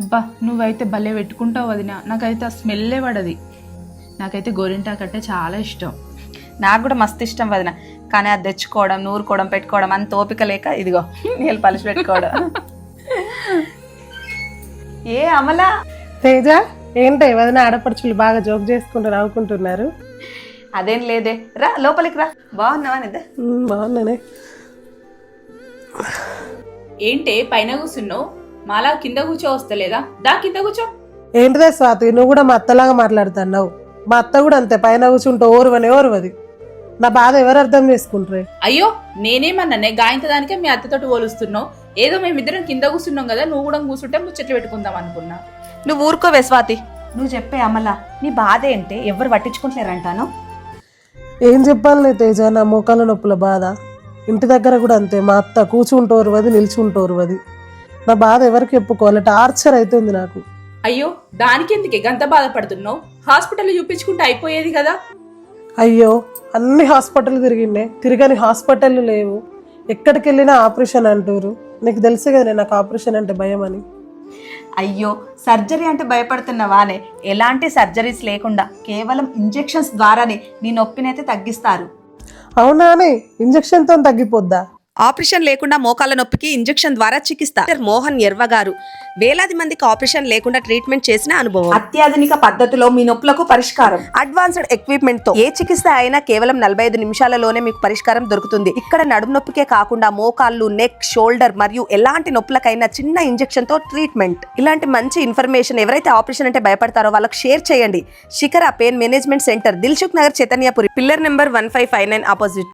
అబ్బా నువ్వైతే భలే పెట్టుకుంటావు వదిన, నాకైతే ఆ స్మెల్లే పడది. నాకైతే గోరింటాకు అంటే చాలా ఇష్టం. నాకు కూడా మస్తు ఇష్టం వదిన, కానీ అది తెచ్చుకోవడం, నూరుకోవడం, పెట్టుకోవడం అంత ఓపిక లేక ఇదిగో నీళ్ళు పలిచి పెట్టుకోవడం. ఏ అమలా తేజ, ఏంటి వదిన ఆడపడుచులు బాగా జోక్ చేసుకుంటూ నవ్వుకుంటున్నారు? అదేం లేదే, రా లోపలికి రా. బాగున్నావా నిద్ర? బాగున్నానే. ఏంటే పైన కూర్చున్నావు, మాలా కింద కూర్చో వస్తలేదా? దా కింద కూర్చో. ఏంటిదే స్వాతి, నువ్వు కూడా మా అత్తలాగా మాట్లాడుతున్నావు. మా అత్త కూడా అంతే, పైన కూర్చుంటే ఓర్వది. నా బాధ ఎవరు అర్థం చేసుకుంటారే? అయ్యో నేనేమన్నానే, గాయంత దానికే మీ అత్తతోటి పోలుస్తున్నావు. ఏదో మేమిద్దరం కింద కూర్చున్నాం కదా, నువ్వు కూడా కూర్చుంటే ముచ్చట్లు పెట్టుకుందాం అనుకున్నా. నువ్వు ఊరుకోవే స్వాతి. నువ్వు చెప్పే అమల, నీ బాధ ఏంటే? ఎవరు పట్టించుకుంటలేరంటాను. ఏం చెప్పాలనే తేజ, నా మోకాల నొప్పుల బాధ. ఇంటి దగ్గర కూడా అంతే, మా అత్త కూర్చుంటోరువది, నిల్చుంటోరువది. నా బాధ ఎవరికి చెప్పుకోవాలి? టార్చర్ అవుతుంది నాకు. అయ్యో దానికెందుకే గంత బాధపడుతున్నావు? హాస్పిటల్ చూపించుకుంటే అయిపోయేది కదా. అయ్యో అన్ని హాస్పిటల్ తిరగని హాస్పిటల్ లేవు. ఎక్కడికి వెళ్ళినా ఆపరేషన్ అంటారు. నీకు తెలుసు కదా నాకు ఆపరేషన్ అంటే భయం అని. అయ్యో సర్జరీ అంటే భయపడుతున్నవానే? ఎలాంటి సర్జరీస్ లేకుండా కేవలం ఇంజెక్షన్స్ ద్వారానే నీ నొప్పినైతే తగ్గిస్తారు. అవునానే, ఇంజెక్షన్తో తగ్గిపోద్దా? ఆపరేషన్ లేకుండా మోకాల నొప్పికి ఇంజెక్షన్ ద్వారా చికిత్స. డాక్టర్ మోహన్ ఎర్వ గారు వేలాది మందికి ఆపరేషన్ లేకుండా ట్రీట్మెంట్ చేసిన అనుభవం. అత్యాధునిక పద్ధతిలో మీ నొప్పులకు పరిష్కారం. అడ్వాన్స్డ్ ఎక్విప్మెంట్ తో ఏ చికిత్స అయినా కేవలం 45 నిమిషాలలోనే మీకు పరిష్కారం దొరుకుతుంది. ఇక్కడ నడుము నొప్పికే కాకుండా మోకాళ్ళు, నెక్, షోల్డర్ మరియు ఎలాంటి నొప్పులకైనా చిన్న ఇంజెక్షన్ తో ట్రీట్మెంట్. ఇలాంటి మంచి ఇన్ఫర్మేషన్ ఎవరైతే ఆపరేషన్ అంటే భయపడతారో వాళ్ళకి షేర్ చేయండి. శిఖర pain management centre, Dilsukh Nagar, Chaitanyapuri, pillar number 1559 opposite.